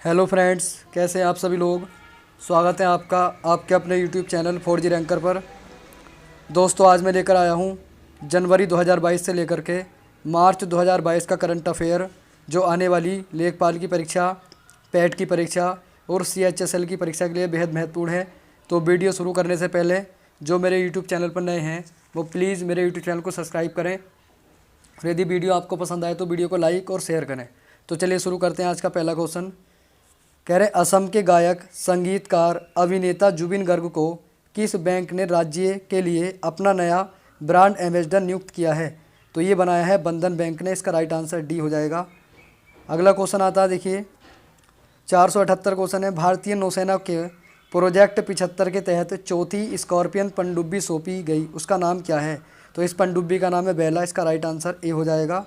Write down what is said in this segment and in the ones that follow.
Hello friends, कैसे हैं आप सभी लोग। स्वागत है आपका आपके अपने यूट्यूब चैनल 4G रैंकर पर। दोस्तों, आज मैं लेकर आया हूं जनवरी 2022 से लेकर के मार्च 2022 का करंट अफेयर, जो आने वाली लेखपाल की परीक्षा, पैट की परीक्षा और CHSL की परीक्षा के लिए बेहद महत्वपूर्ण है। तो वीडियो शुरू करने से पहले जो मेरे यूट्यूब चैनल पर नए हैं वो प्लीज़ मेरे यूट्यूब चैनल को सब्सक्राइब करें, और यदि वीडियो आपको पसंद आए तो वीडियो को लाइक और शेयर करें। तो चलिए शुरू करते हैं। आज का पहला क्वेश्चन कह रहे असम के गायक, संगीतकार, अभिनेता जुबिन गर्ग को किस बैंक ने राज्य के लिए अपना नया ब्रांड एम्बेसडर नियुक्त किया है। तो ये बनाया है बंधन बैंक ने। इसका राइट आंसर डी हो जाएगा। अगला क्वेश्चन आता है, देखिए 478 क्वेश्चन है। भारतीय नौसेना के प्रोजेक्ट 75 के तहत चौथी स्कॉर्पियन पनडुब्बी सौंपी गई, उसका नाम क्या है। तो इस पनडुब्बी का नाम है बेला। इसका राइट आंसर ए हो जाएगा।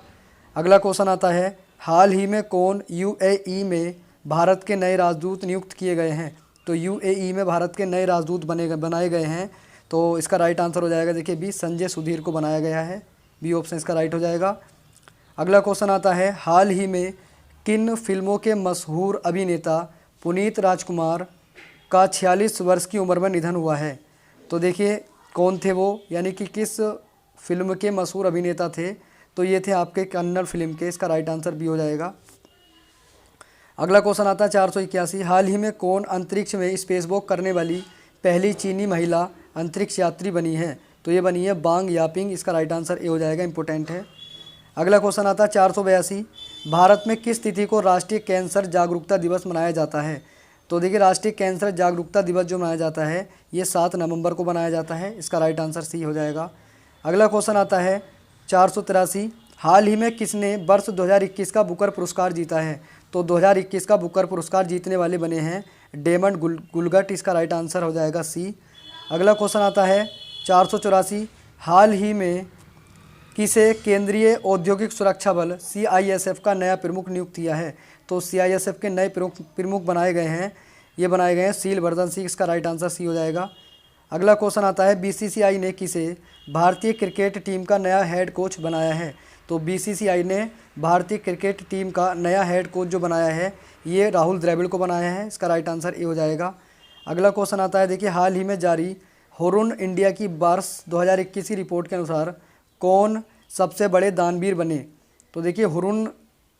अगला क्वेश्चन आता है, हाल ही में कौन UAE में भारत के नए राजदूत नियुक्त किए गए हैं। तो UAE में भारत के नए राजदूत बनाए गए हैं। तो इसका राइट आंसर हो जाएगा, देखिए बी, संजय सुधीर को बनाया गया है। बी ऑप्शन इसका राइट हो जाएगा। अगला क्वेश्चन आता है, हाल ही में किन फिल्मों के मशहूर अभिनेता पुनीत राजकुमार का 46 वर्ष की उम्र में निधन हुआ है। तो देखिए कौन थे वो, यानी कि किस फिल्म के मशहूर अभिनेता थे। तो ये थे आपके कन्नड़ फिल्म के। इसका राइट आंसर बी हो जाएगा। अगला क्वेश्चन आता है 481, हाल ही में कौन अंतरिक्ष में स्पेस वॉक करने वाली पहली चीनी महिला अंतरिक्ष यात्री बनी है। तो ये बनी है बांग यापिंग। इसका राइट आंसर ए हो जाएगा, इंपॉर्टेंट है। अगला क्वेश्चन आता है 482, भारत में किस तिथि को राष्ट्रीय कैंसर जागरूकता दिवस मनाया जाता है। तो देखिए राष्ट्रीय कैंसर जागरूकता दिवस जो मनाया जाता है ये 7 नवंबर को मनाया जाता है। इसका राइट आंसर सी हो जाएगा। अगला क्वेश्चन आता है 483, हाल ही में किसने वर्ष 2021 का बुकर पुरस्कार जीता है। तो 2021 का बुकर पुरस्कार जीतने वाले बने हैं डेमंड गुलगट। इसका राइट आंसर हो जाएगा सी। अगला क्वेश्चन आता है 484, हाल ही में किसे केंद्रीय औद्योगिक सुरक्षा बल CISF का नया प्रमुख नियुक्त किया है। तो CISF के नए प्रमुख बनाए गए हैं, ये बनाए गए हैं सील वर्धन सिंह। इसका राइट आंसर सी हो जाएगा। अगला क्वेश्चन आता है, BCCI ने किसे भारतीय क्रिकेट टीम का नया हेड कोच बनाया है। तो BCCI ने भारतीय क्रिकेट टीम का नया हेड कोच जो बनाया है ये राहुल द्रविड़ को बनाया है। इसका राइट आंसर ए हो जाएगा। अगला क्वेश्चन आता है, देखिए हाल ही में जारी हुरुन इंडिया की वर्ष 2021 की रिपोर्ट के अनुसार कौन सबसे बड़े दानवीर बने। तो देखिए हुरुन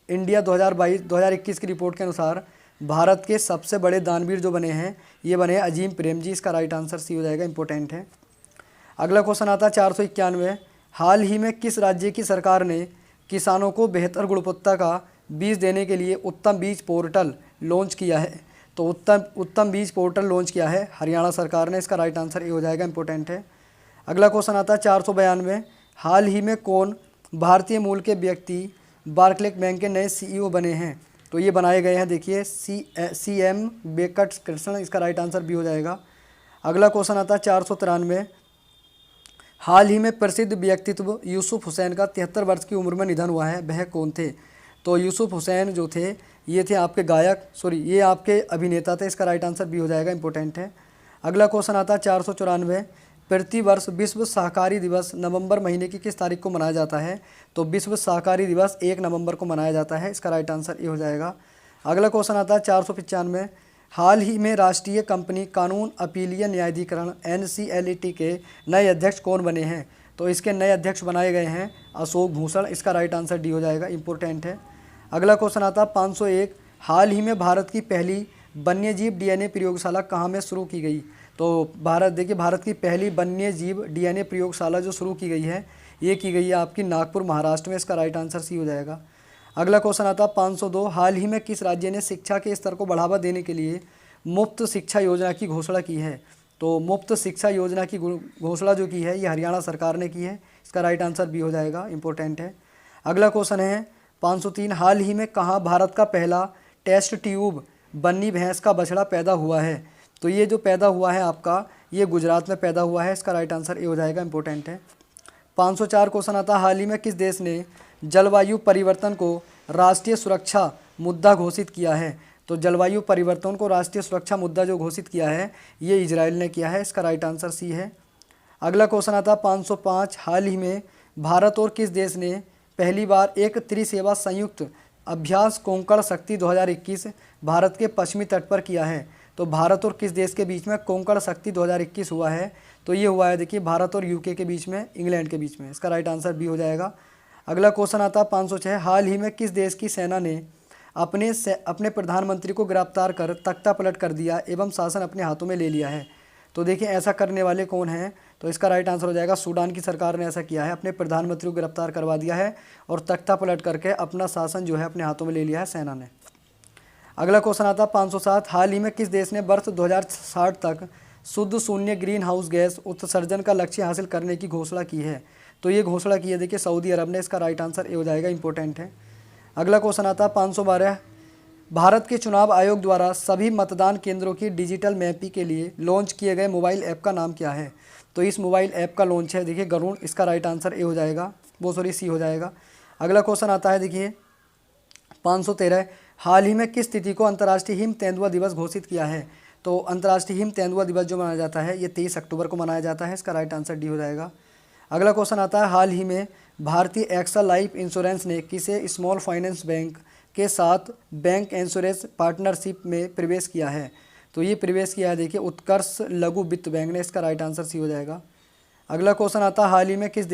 इंडिया 2021 की रिपोर्ट के अनुसार भारत के सबसे बड़े दानवीर जो बने हैं ये बने हैं अजीम प्रेमजी। इसका राइट आंसर सी हो जाएगा, इंपॉर्टेंट है। अगला क्वेश्चन आता है 491, हाल ही में किस राज्य की सरकार ने किसानों को बेहतर गुणवत्ता का बीज देने के लिए उत्तम बीज पोर्टल लॉन्च किया है। तो उत्तम बीज पोर्टल लॉन्च किया है हरियाणा सरकार ने। इसका राइट आंसर ए हो जाएगा, इंपॉर्टेंट है। अगला क्वेश्चन आता है 492, हाल ही में कौन भारतीय मूल के व्यक्ति बार्कलेस बैंक के नए CEO बने हैं। तो ये बनाए गए हैं, देखिए CM बेकट कृष्ण। इसका राइट आंसर बी हो जाएगा। अगला क्वेश्चन आता है 493, हाल ही में प्रसिद्ध व्यक्तित्व यूसुफ हुसैन का 73 वर्ष की उम्र में निधन हुआ है, वह कौन थे। तो यूसुफ हुसैन जो थे ये थे आपके ये आपके अभिनेता थे। इसका राइट आंसर बी हो जाएगा, इंपॉर्टेंट है। अगला क्वेश्चन आता है 494, प्रतिवर्ष विश्व शाकाहारी दिवस नवंबर महीने की किस तारीख को मनाया जाता है। तो विश्व शाकाहारी दिवस 1 नवंबर को मनाया जाता है। इसका राइट आंसर ए हो जाएगा। अगला क्वेश्चन आता है 495, हाल ही में राष्ट्रीय कंपनी कानून अपीलीय न्यायाधिकरण NCLAT के नए अध्यक्ष कौन बने हैं। तो इसके नए अध्यक्ष बनाए गए हैं अशोक भूषण। इसका राइट आंसर डी हो जाएगा, इंपॉर्टेंट है। अगला क्वेश्चन आता है 501, हाल ही में भारत की पहली वन्यजीव DNA प्रयोगशाला कहाँ में शुरू की गई। तो भारत की पहली वन्यजीव DNA प्रयोगशाला जो शुरू की गई है ये की गई है आपकी नागपुर, महाराष्ट्र में। इसका राइट आंसर सी हो जाएगा। अगला क्वेश्चन आता है 502, हाल ही में किस राज्य ने शिक्षा के स्तर को बढ़ावा देने के लिए मुफ्त शिक्षा योजना की घोषणा की है। तो मुफ्त शिक्षा योजना की घोषणा जो की है ये हरियाणा सरकार ने की है। इसका राइट आंसर बी हो जाएगा, इंपॉर्टेंट है। अगला क्वेश्चन है 503, हाल ही में कहाँ भारत का पहला टेस्ट ट्यूब बन्नी भैंस का बछड़ा पैदा हुआ है। तो ये जो पैदा हुआ है आपका ये गुजरात में पैदा हुआ है। इसका राइट आंसर ए हो जाएगा, इंपॉर्टेंट है। 504 क्वेश्चन आता है, हाल ही में किस देश ने जलवायु परिवर्तन को राष्ट्रीय सुरक्षा मुद्दा घोषित किया है। तो जलवायु परिवर्तन को राष्ट्रीय सुरक्षा मुद्दा जो घोषित किया है ये इजराइल ने किया है। इसका राइट आंसर सी है। अगला क्वेश्चन आता है 505, हाल ही में भारत और किस देश ने पहली बार एक त्रिसेवा संयुक्त अभ्यास कोंकण शक्ति 2021 भारत के पश्चिमी तट पर किया है? तो भारत और किस देश के बीच में कोंकण शक्ति 2021 हुआ है? तो ये हुआ है देखिए भारत और यूके के बीच में, इंग्लैंड के बीच में। इसका राइट आंसर बी हो जाएगा। अगला क्वेश्चन आता है 506, हाल ही में किस देश की सेना ने अपने प्रधानमंत्री को गिरफ्तार कर तख्ता पलट कर दिया एवं शासन अपने हाथों में ले लिया है? तो देखिए ऐसा करने वाले कौन हैं? तो इसका राइट आंसर हो जाएगा सूडान की सरकार ने ऐसा किया है, अपने प्रधानमंत्री को गिरफ्तार करवा दिया है और तख्ता पलट करके अपना शासन जो है अपने हाथों में ले लिया है सेना ने। अगला क्वेश्चन आता है 507, हाल ही में किस देश ने वर्ष 2060 तक शुद्ध शून्य ग्रीन हाउस गैस उत्सर्जन का लक्ष्य हासिल करने की घोषणा की है? तो ये घोषणा की है देखिए सऊदी अरब ने। इसका राइट आंसर ए हो जाएगा, इंपॉर्टेंट है। अगला क्वेश्चन आता है 512, भारत के चुनाव आयोग द्वारा सभी मतदान केंद्रों की डिजिटल मैपिंग के लिए लॉन्च किए गए मोबाइल ऐप का नाम क्या है? तो इस मोबाइल ऐप का लॉन्च है देखिए गरुड़। इसका राइट आंसर ए हो जाएगा, सी हो जाएगा। अगला क्वेश्चन आता है देखिए 513, हाल ही में किस तिथि को अंतर्राष्ट्रीय हिम तेंदुआ दिवस घोषित किया है? तो अंतर्राष्ट्रीय हिम तेंदुआ दिवस जो मनाया जाता है ये 23 अक्टूबर को मनाया जाता है। इसका राइट आंसर डी हो जाएगा। अगला क्वेश्चन आता है, हाल ही में भारतीय एक्सा लाइफ इंश्योरेंस ने किसे स्मॉल फाइनेंस बैंक के साथ बैंक इंश्योरेंस पार्टनरशिप में प्रवेश किया है? तो ये प्रवेश किया है देखिए उत्कर्ष लघु वित्त बैंक ने। इसका राइट आंसर सी हो जाएगा। अगला क्वेश्चन आता है, हाल ही में किस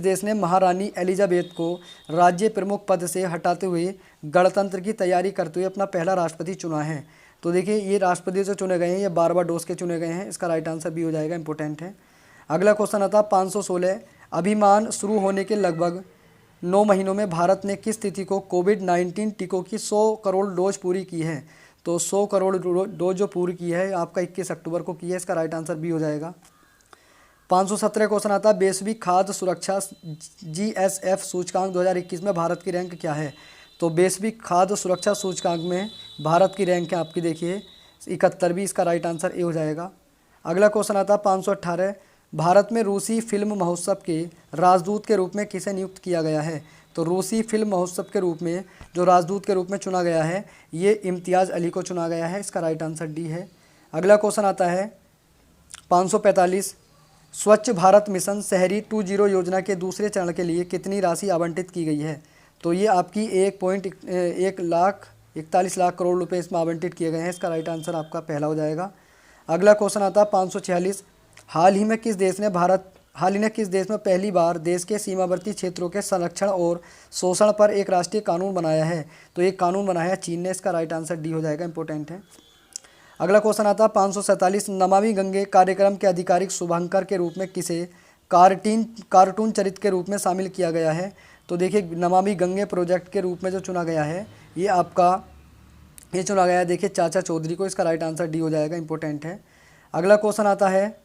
देश ने महारानी एलिजाबेथ को राज्य प्रमुख पद से हटाते हुए गणतंत्र की तैयारी करते हुए अपना पहला राष्ट्रपति चुना है? तो देखिए ये राष्ट्रपति जो चुने गए हैं ये बारबाडोस के चुने गए हैं। इसका राइट आंसर बी हो जाएगा, इंपॉर्टेंट है। अगला क्वेश्चन आता है 516, अभियान शुरू होने के लगभग 9 महीनों में भारत ने किस तिथि को कोविड-19 टीकों की 100 करोड़ डोज पूरी की है? तो 100 करोड़ डोज जो पूरी की है आपका 21 अक्टूबर को की है। इसका राइट आंसर बी हो जाएगा। 517 क्वेश्चन आता है, वैश्विक खाद्य सुरक्षा GSF सूचकांक 2021 में भारत की रैंक क्या है? तो वैश्विक खाद्य सुरक्षा सूचकांक में भारत की रैंक है आपकी देखिए 71वीं। इसका राइट आंसर ए हो जाएगा। अगला क्वेश्चन आता है 518, भारत में रूसी फिल्म महोत्सव के राजदूत के रूप में किसे नियुक्त किया गया है? तो रूसी फिल्म महोत्सव के रूप में जो राजदूत के रूप में चुना गया है ये इम्तियाज़ अली को चुना गया है। इसका राइट आंसर डी है। अगला क्वेश्चन आता है 545, स्वच्छ भारत मिशन शहरी 2.0 योजना के दूसरे चरण के लिए कितनी राशि आवंटित की गई है? तो ये आपकी 1.41 लाख करोड़ रुपए इसमें आवंटित किए गए हैं। इसका राइट आंसर आपका पहला हो जाएगा। अगला क्वेश्चन आता है 546, हाल ही में किस देश में पहली बार देश के सीमावर्ती क्षेत्रों के संरक्षण और शोषण पर एक राष्ट्रीय कानून बनाया है? तो एक कानून बनाया है चीन ने। इसका राइट आंसर डी हो जाएगा, इंपॉर्टेंट है। अगला क्वेश्चन आता है 547, नमामि गंगे कार्यक्रम के आधिकारिक शुभांकर के रूप में किसे कार्टून चरित्र के रूप में शामिल किया गया है? तो देखिए नमामि गंगे प्रोजेक्ट के रूप में जो चुना गया है ये चुना गया है देखिए चाचा चौधरी को। इसका राइट आंसर डी हो जाएगा, इंपॉर्टेंट है। अगला क्वेश्चन आता है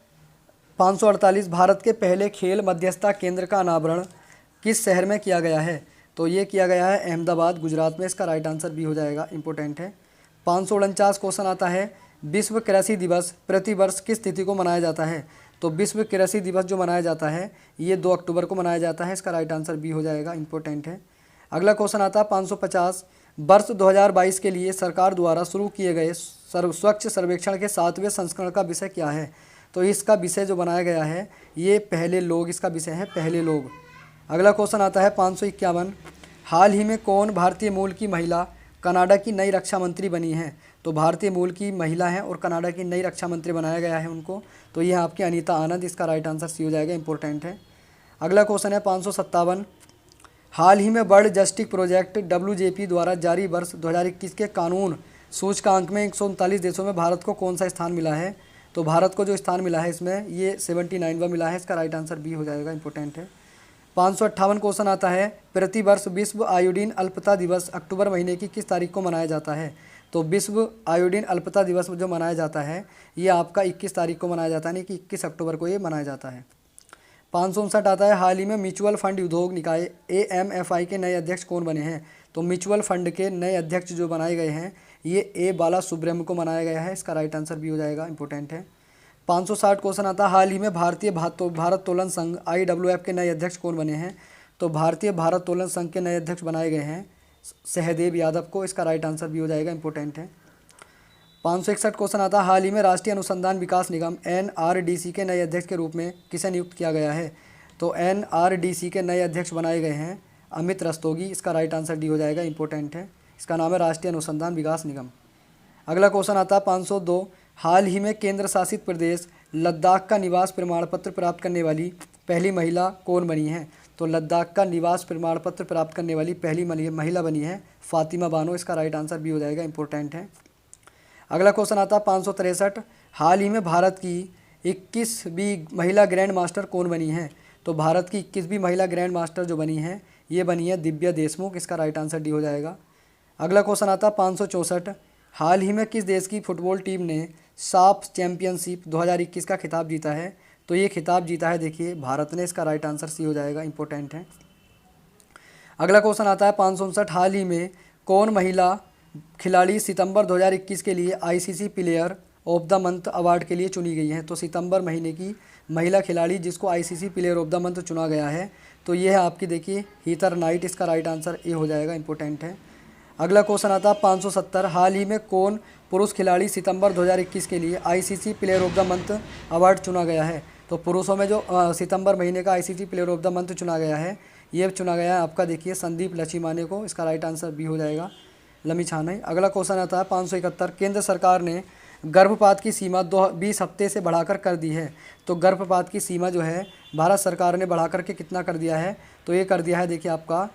548, भारत के पहले खेल मध्यस्थता केंद्र का अनावरण किस शहर में किया गया है? तो ये किया गया है अहमदाबाद, गुजरात में। इसका राइट आंसर बी हो जाएगा, इंपॉर्टेंट है। 549 क्वेश्चन आता है, विश्व कृषि दिवस प्रतिवर्ष किस तिथि को मनाया जाता है? तो विश्व कृषि दिवस जो मनाया जाता है ये 2 अक्टूबर को मनाया जाता है। इसका राइट आंसर बी हो जाएगा, इंपॉर्टेंट है। अगला क्वेश्चन आता है 550, वर्ष 2022 के लिए सरकार द्वारा शुरू किए गए स्वच्छ सर्वेक्षण के 7वें संस्करण का विषय क्या है? तो इसका विषय जो बनाया गया है ये पहले लोग, इसका विषय है पहले लोग। अगला क्वेश्चन आता है 551, हाल ही में कौन भारतीय मूल की महिला कनाडा की नई रक्षा मंत्री बनी है? तो भारतीय मूल की महिला हैं और कनाडा की नई रक्षा मंत्री बनाया गया है उनको। तो ये आपकी अनीता आनंद। इसका राइट आंसर सी हो जाएगा, इंपॉर्टेंट है। अगला क्वेश्चन है 557, हाल ही में वर्ल्ड जस्टिस प्रोजेक्ट WJP द्वारा जारी वर्ष 2021 के कानून सूचकांक में 139 देशों में भारत को कौन सा स्थान मिला है? तो भारत को जो स्थान मिला है इसमें ये 79वां मिला है। इसका राइट आंसर बी हो जाएगा, इंपॉर्टेंट है। 558 क्वेश्चन आता है, प्रतिवर्ष विश्व आयोडीन अल्पता दिवस अक्टूबर महीने की किस तारीख को मनाया जाता है? तो विश्व आयोडीन अल्पता दिवस जो मनाया जाता है ये आपका 21 तारीख को मनाया जाता है, यानी कि 21 अक्टूबर को ये मनाया जाता है। 559 आता है, हाल ही में म्यूचुअल फंड उद्योग निकाय AMFI के नए अध्यक्ष कौन बने हैं? तो म्यूचुअल फंड के नए अध्यक्ष जो बनाए गए हैं ये A बाला सुब्रह्मण्यम को बनाया गया है। इसका राइट आंसर भी हो जाएगा, इंपॉर्टेंट है। 560 क्वेश्चन आता है, हाल ही में भारतीय भारोत्तोलन संघ IWF के नए अध्यक्ष कौन बने हैं? तो भारतीय भारोत्तोलन संघ के नए अध्यक्ष बनाए गए हैं सहदेव यादव को। इसका राइट आंसर भी हो जाएगा, इंपॉर्टेंट है। 561 क्वेश्चन आता है, हाल ही में राष्ट्रीय अनुसंधान विकास निगम NRDC के नए अध्यक्ष के रूप में किसे नियुक्त किया गया है? तो NRDC के नए अध्यक्ष बनाए गए हैं अमित रस्तोगी, इसका राइट आंसर डी हो जाएगा, इंपॉर्टेंट है। इसका नाम है राष्ट्रीय अनुसंधान विकास निगम। अगला क्वेश्चन आता है 502, हाल ही में केंद्र शासित प्रदेश लद्दाख का निवास प्रमाण पत्र प्राप्त करने वाली पहली महिला कौन बनी है? तो लद्दाख का निवास प्रमाण पत्र प्राप्त करने वाली पहली महिला बनी है फातिमा बानो, इसका राइट आंसर बी हो जाएगा, इंपॉर्टेंट है। अगला क्वेश्चन आता है 563, हाल ही में भारत की 21वीं महिला ग्रैंड मास्टर कौन बनी है? तो भारत की 21वीं महिला ग्रैंड मास्टर जो बनी है ये बनी है दिव्या देशमुख, इसका राइट आंसर डी हो जाएगा। अगला क्वेश्चन आता है 564, हाल ही में किस देश की फुटबॉल टीम ने साफ चैंपियनशिप 2021 का खिताब जीता है? तो ये खिताब जीता है देखिए भारत ने, इसका राइट आंसर सी हो जाएगा, इंपॉर्टेंट है। अगला क्वेश्चन आता है 559, हाल ही में कौन महिला खिलाड़ी सितंबर 2021 के लिए ICC player of the month award के लिए चुनी गई है? तो सितंबर महीने की महिला खिलाड़ी जिसको ICC player of the month चुना गया है तो ये है आपकी देखिए हीथर नाइट, इसका राइट आंसर ए हो जाएगा, इंपॉर्टेंट है। अगला क्वेश्चन आता है 570, हाल ही में कौन पुरुष खिलाड़ी सितंबर 2021 के लिए ICC player of the month award चुना गया है? तो पुरुषों में जो सितंबर महीने का ICC player of the month चुना गया है ये चुना गया है आपका देखिए संदीप लच्छीमाने को, इसका राइट आंसर बी हो जाएगा, लम्मीछाने। अगला क्वेश्चन आता है 571, केंद्र सरकार ने गर्भपात की सीमा 20 हफ्ते से बढ़ाकर कर दी है। तो गर्भपात की सीमा जो है भारत सरकार ने बढ़ा करके कितना कर दिया है? तो ये कर दिया है देखिए आपका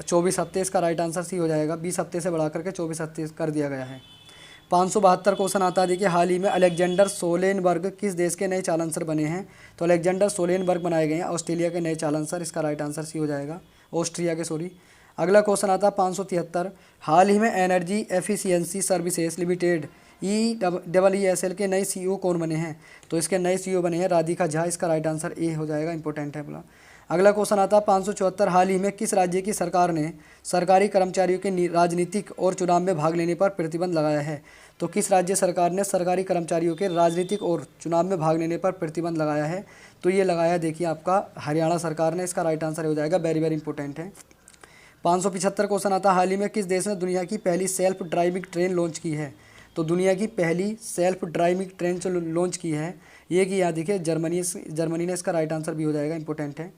24 हफ्ते, इसका राइट आंसर सी हो जाएगा, 20 हफ्ते से बढ़ा करके 24 हफ्ते कर दिया गया है। 572 क्वेश्चन आता है देखिए, हाल ही में अलेक्जेंडर सोलेनबर्ग किस देश के नए चांसलर बने हैं? तो अलेक्जेंडर सोलेनबर्ग बनाए गए हैं ऑस्ट्रेलिया के नए चांसलर, इसका राइट आंसर सी हो जाएगा, ऑस्ट्रिया के सॉरी। अगला क्वेश्चन आता है 573, हाल ही में energy efficiency services limited EESL के नए CEO कौन बने हैं? तो इसके नए CEO बने हैं राधिका झा, इसका राइट आंसर ए हो जाएगा, इंपॉर्टेंट है बोला। अगला क्वेश्चन आता है 574, हाल ही में किस राज्य की सरकार ने सरकारी कर्मचारियों के राजनीतिक और चुनाव में भाग लेने पर प्रतिबंध लगाया है? तो किस राज्य सरकार ने सरकारी कर्मचारियों के राजनीतिक और चुनाव में भाग लेने पर प्रतिबंध लगाया है? तो ये लगाया है देखिए आपका हरियाणा सरकार ने, इसका राइट आंसर हो जाएगा, वेरी वेरी इंपॉर्टेंट है। 575 क्वेश्चन आता है, हाल ही में किस देश ने दुनिया की पहली सेल्फ ड्राइविंग ट्रेन लॉन्च की है? तो दुनिया की पहली सेल्फ ड्राइविंग ट्रेन जो लॉन्च की है ये की यहाँ देखिए जर्मनी ने, इसका राइट आंसर भी हो जाएगा, इंपॉर्टेंट है।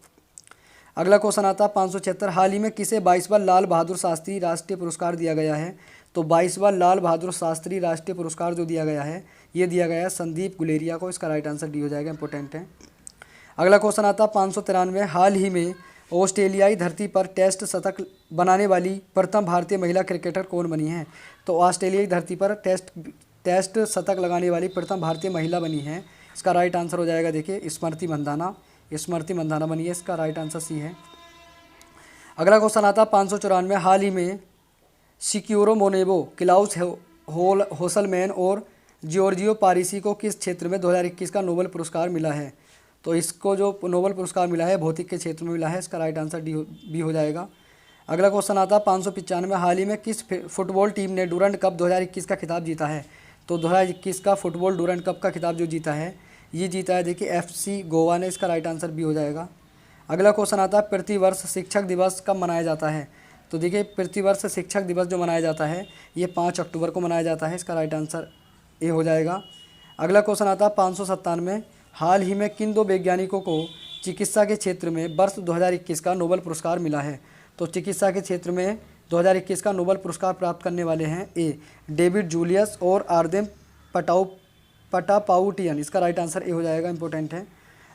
अगला क्वेश्चन आता है 576, हाल ही में किसे 22वां लाल बहादुर शास्त्री राष्ट्रीय पुरस्कार दिया गया है? तो 22वां लाल बहादुर शास्त्री राष्ट्रीय पुरस्कार जो दिया गया है ये दिया गया है संदीप गुलेरिया को, इसका राइट आंसर डी हो जाएगा, इंपॉर्टेंट है। अगला क्वेश्चन आता है 593, हाल ही में ऑस्ट्रेलियाई धरती पर टेस्ट शतक बनाने वाली प्रथम भारतीय महिला क्रिकेटर कौन बनी है? तो ऑस्ट्रेलियाई धरती पर टेस्ट शतक लगाने वाली प्रथम भारतीय महिला बनी है, इसका राइट आंसर हो जाएगा देखिए स्मृति मंधाना बनी है, इसका राइट आंसर सी है। अगला क्वेश्चन आता है 594, हाल ही में सिक्योरो मोनेबो, क्लाउस होसलमैन और जॉर्जियो पारिसी को किस क्षेत्र में 2021 का नोबेल पुरस्कार मिला है? तो इसको जो नोबेल पुरस्कार मिला है भौतिक के क्षेत्र में मिला है, इसका राइट आंसर बी हो जाएगा। अगला क्वेश्चन आता है 595, हाल ही में किस फुटबॉल टीम ने डूरंड कप 2021 का खिताब जीता है? तो 2021 का फुटबॉल डूरंड कप का खिताब जो जीता है ये जीता है देखिए FC गोवा ने, इसका राइट आंसर बी हो जाएगा। अगला क्वेश्चन आता है प्रतिवर्ष शिक्षक दिवस कब मनाया जाता है? तो देखिए प्रतिवर्ष शिक्षक दिवस जो मनाया जाता है ये 5 अक्टूबर को मनाया जाता है, इसका राइट आंसर ए हो जाएगा। अगला क्वेश्चन आता है 597, हाल ही में किन 2 वैज्ञानिकों को चिकित्सा के क्षेत्र में वर्ष 2021 का नोबेल पुरस्कार मिला है? तो चिकित्सा के क्षेत्र में 2021 का नोबेल पुरस्कार प्राप्त करने वाले हैं ए डेविड जूलियस और आर्देम पटापाउटियन, इसका राइट आंसर ए हो जाएगा, इंपॉर्टेंट है।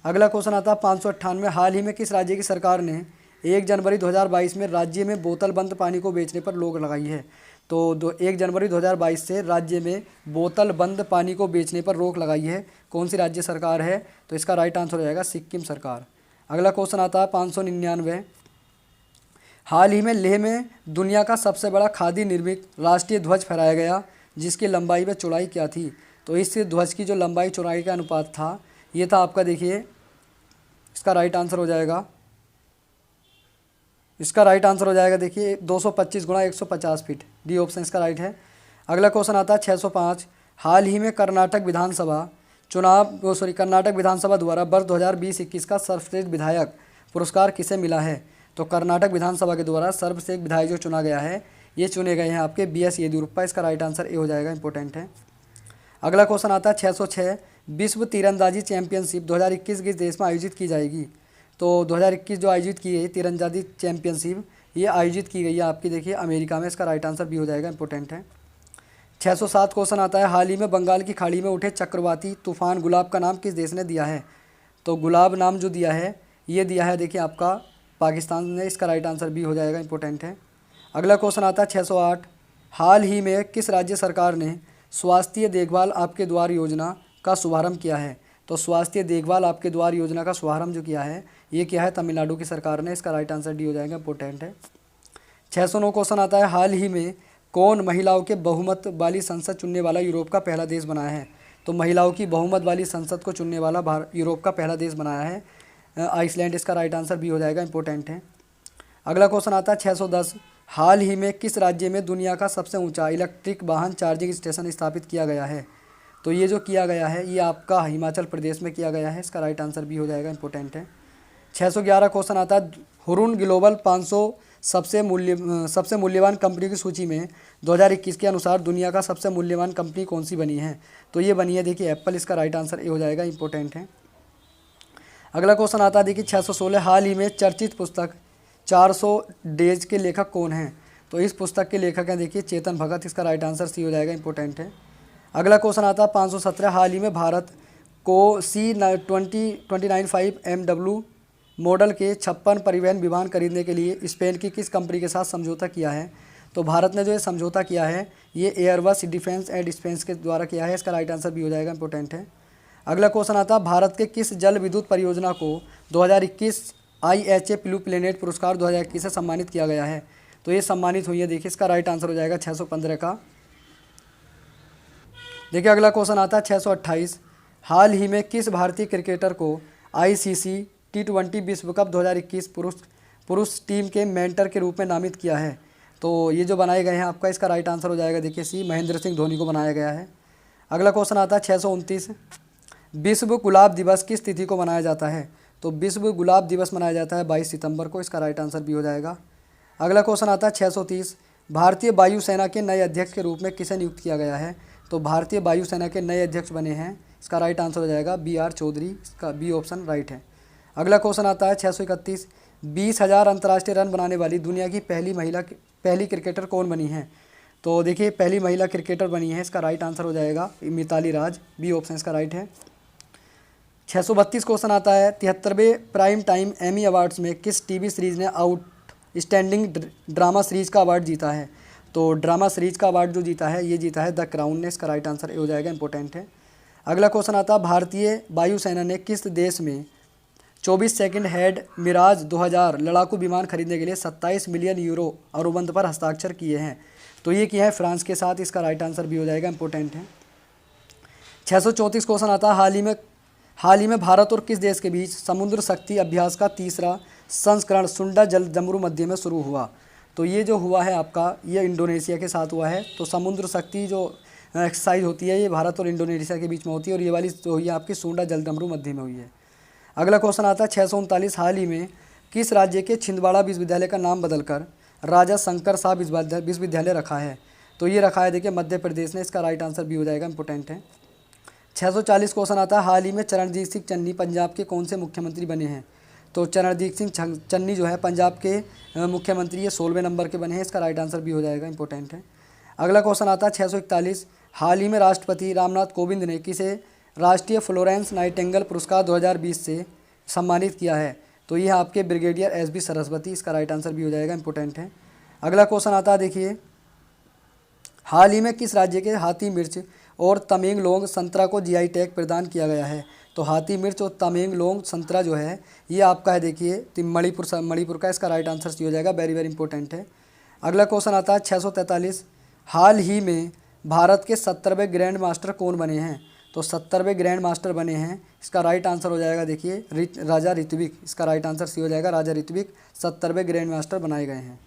अगला क्वेश्चन आता है 598, हाल ही में किस राज्य की सरकार ने 1 जनवरी 2022 में राज्य में बोतल बंद पानी को बेचने पर रोक लगाई है? तो 1 जनवरी 2022 से राज्य में बोतल बंद पानी को बेचने पर रोक लगाई है, कौन सी राज्य सरकार है? तो इसका राइट आंसर हो जाएगा सिक्किम सरकार। अगला क्वेश्चन आता है 599, हाल ही में लेह में दुनिया का सबसे बड़ा खादी निर्मित राष्ट्रीय ध्वज फहराया गया जिसकी लंबाई व चौड़ाई क्या थी? तो इस ध्वज की जो लंबाई चौड़ाई का अनुपात था ये था आपका देखिए, इसका राइट आंसर हो जाएगा, देखिए 225 × 150 फीट, डी ऑप्शन इसका राइट है। अगला क्वेश्चन आता है 605, हाल ही में कर्नाटक विधानसभा द्वारा वर्ष 2020-21 का सर्वश्रेष्ठ विधायक पुरस्कार किसे मिला है? तो कर्नाटक विधानसभा के द्वारा सर्वश्रेष्ठ विधायक जो चुना गया है ये चुने गए हैं आपके BS येदियुरप्पा, इसका राइट आंसर ए हो जाएगा, इंपॉर्टेंट है। अगला क्वेश्चन आता है 606, विश्व तीरंदाजी चैंपियनशिप 2021 किस देश में आयोजित की जाएगी? तो 2021 जो आयोजित की गई तीरंदाजी चैंपियनशिप, ये आयोजित की गई है आपकी देखिए अमेरिका में। इसका राइट आंसर बी हो जाएगा, इंपॉर्टेंट है। 607 क्वेश्चन आता है, हाल ही में बंगाल की खाड़ी में उठे चक्रवाती तूफान गुलाब का नाम किस देश ने दिया है? तो गुलाब नाम जो दिया है, ये दिया है देखिए आपका पाकिस्तान ने। इसका राइट आंसर बी हो जाएगा, इंपॉर्टेंट है। अगला क्वेश्चन आता है 608, हाल ही में किस राज्य सरकार ने स्वास्थ्य देखभाल आपके द्वार योजना का शुभारंभ किया है? तो स्वास्थ्य देखभाल आपके द्वार योजना का शुभारंभ जो किया है, ये क्या है? तमिलनाडु की सरकार ने। इसका राइट आंसर डी हो जाएगा, इंपॉर्टेंट है। 609 क्वेश्चन आता है, हाल ही में कौन महिलाओं के बहुमत वाली संसद चुनने वाला यूरोप का पहला देश बनाया है? तो महिलाओं की बहुमत वाली संसद को चुनने वाला यूरोप का पहला देश बनाया है आइसलैंड। इसका राइट आंसर बी हो जाएगा, इंपॉर्टेंट है। अगला क्वेश्चन आता है 610, हाल ही में किस राज्य में दुनिया का सबसे ऊंचा इलेक्ट्रिक वाहन चार्जिंग स्टेशन स्थापित किया गया है? तो ये जो किया गया है, ये आपका हिमाचल प्रदेश में किया गया है। इसका राइट आंसर बी हो जाएगा, इंपॉर्टेंट है। 611 क्वेश्चन आता है, हुरुन ग्लोबल 500 सबसे मूल्यवान कंपनी की सूची में 2021 के अनुसार दुनिया का सबसे मूल्यवान कंपनी कौन सी बनी है? तो ये बनी है देखिए एप्पल। इसका राइट आंसर ए हो जाएगा, इंपॉर्टेंट है। अगला क्वेश्चन आता है देखिए 616, हाल ही में चर्चित पुस्तक 400 डेज के लेखक कौन हैं? तो इस पुस्तक के लेखक हैं देखिए चेतन भगत। इसका राइट आंसर सी हो जाएगा, इंपॉर्टेंट है। अगला क्वेश्चन आता है 517, हाल ही में भारत को C295 MW मॉडल के 56 परिवहन विमान खरीदने के लिए स्पेन की किस कंपनी के साथ समझौता किया है? तो भारत ने जो ये समझौता किया है, ये एयरबस डिफेंस एंड स्पेस के द्वारा किया है। इसका राइट आंसर भी हो जाएगा, इंपॉर्टेंट है। अगला क्वेश्चन आता है, भारत के किस जल विद्युत परियोजना को 2021 IHA ब्लू प्लेनेट पुरस्कार 2021 से सम्मानित किया गया है? तो ये सम्मानित हुई है देखिए। इसका राइट आंसर हो जाएगा 615 का। देखिए अगला क्वेश्चन आता है 628, हाल ही में किस भारतीय क्रिकेटर को ICC T20 विश्व कप 2021 पुरुष टीम के मेंटर के रूप में नामित किया है? तो ये जो बनाए गए हैं आपका, इसका राइट आंसर हो जाएगा देखिए सी, महेंद्र सिंह धोनी को बनाया गया है। अगला क्वेश्चन आता है 629, विश्व गुलाब दिवस किस तिथि को मनाया जाता है? तो विश्व गुलाब दिवस मनाया जाता है 22 सितंबर को। इसका राइट आंसर भी हो जाएगा। अगला क्वेश्चन आता है 630, भारतीय वायुसेना के नए अध्यक्ष के रूप में किसे नियुक्त किया गया है? तो भारतीय वायुसेना के नए अध्यक्ष बने हैं, इसका राइट आंसर हो जाएगा BR चौधरी। इसका बी ऑप्शन राइट है। अगला क्वेश्चन आता है 631, 20,000 अंतर्राष्ट्रीय रन बनाने वाली दुनिया की पहली क्रिकेटर कौन बनी है? तो देखिए पहली महिला क्रिकेटर बनी है, इसका राइट आंसर हो जाएगा मिताली राज, बी ऑप्शन इसका राइट है। 632 क्वेश्चन आता है, 73वें प्राइम टाइम एमी अवार्ड्स में किस टीवी सीरीज़ ने आउटस्टैंडिंग ड्रामा सीरीज़ का अवार्ड जीता है? तो ड्रामा सीरीज़ का अवार्ड जो जीता है, ये जीता है द क्राउन ने। इसका राइट आंसर हो जाएगा, इंपॉर्टेंट है। अगला क्वेश्चन आता है, भारतीय वायुसेना ने किस देश में 24 सेकंड हेड मिराज 2000 लड़ाकू विमान खरीदने के लिए 27 मिलियन यूरो अनुबंध पर हस्ताक्षर किए हैं? तो ये किया है फ्रांस के साथ। इसका राइट आंसर भी हो जाएगा, इंपॉर्टेंट है। 634 क्वेश्चन आता है, हाल ही में भारत और किस देश के बीच समुद्र शक्ति अभ्यास का तीसरा संस्करण सुंडा जल जमरू मध्य में शुरू हुआ? तो ये जो हुआ है आपका, ये इंडोनेशिया के साथ हुआ है। तो समुद्र शक्ति जो एक्सरसाइज होती है, ये भारत और इंडोनेशिया के बीच में होती है, और ये वाली जो हुई है आपकी सुंडा जल जमरू मध्य में हुई है। अगला क्वेश्चन आता है 639, हाल ही में किस राज्य के छिंदवाड़ा विश्वविद्यालय का नाम बदलकर राजा शंकर शाह विश्वविद्यालय रखा है? तो ये रखा है देखिए मध्य प्रदेश ने। इसका राइट आंसर भी हो जाएगा, इंपॉर्टेंट है। 640 क्वेश्चन आता है, हाल ही में चरणजीत सिंह चन्नी पंजाब के कौन से मुख्यमंत्री बने हैं? तो चरणजीत सिंह चन्नी जो है पंजाब के मुख्यमंत्री, ये 16वें नंबर के बने हैं। इसका राइट आंसर भी हो जाएगा, इंपॉर्टेंट है। अगला क्वेश्चन आता है 641, हाल ही में राष्ट्रपति रामनाथ कोविंद ने किसे राष्ट्रीय फ्लोरेंस नाइटिंगेल पुरस्कार 2020 से सम्मानित किया है? तो ये आपके ब्रिगेडियर SB सरस्वती। इसका राइट आंसर भी हो जाएगा, इंपॉर्टेंट है। अगला क्वेश्चन आता है देखिए, हाल ही में किस राज्य के हाथी मिर्च और तमेंगलोंग संतरा को GI टैग प्रदान किया गया है? तो हाथी मिर्च और तमेंगलोंग संतरा जो है, ये आपका है देखिए मणिपुर का। इसका राइट आंसर सी हो जाएगा, वेरी वेरी इंपॉर्टेंट है। अगला क्वेश्चन आता है 643, हाल ही में भारत के 70वें ग्रैंड मास्टर कौन बने हैं? तो 70वें ग्रैंड मास्टर बने हैं, इसका राइट आंसर हो जाएगा देखिए राजा ऋत्विक। इसका राइट आंसर सी हो जाएगा, राजा ऋत्विक 70वें ग्रैंड मास्टर बनाए गए हैं।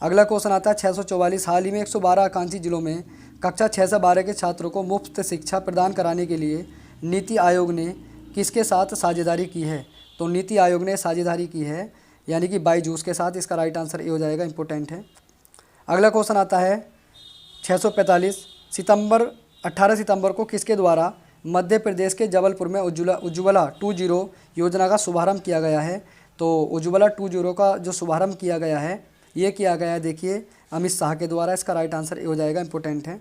अगला क्वेश्चन आता है 644, हाल ही में 112 आकांक्षी जिलों में कक्षा 6 से 12 के छात्रों को मुफ्त शिक्षा प्रदान कराने के लिए नीति आयोग ने किसके साथ साझेदारी की है? तो नीति आयोग ने साझेदारी की है यानी कि बायजूस के साथ। इसका राइट आंसर ये हो जाएगा, इंपॉर्टेंट है। अगला क्वेश्चन आता है 645, 18 सितंबर को किसके द्वारा मध्य प्रदेश के जबलपुर में उज्ज्वला 2.0 योजना का शुभारंभ किया गया है। तो उज्ज्वला 2.0 का जो शुभारंभ किया गया है, ये किया गया है देखिए अमित शाह के द्वारा। इसका राइट आंसर ये हो जाएगा, इंपॉर्टेंट है।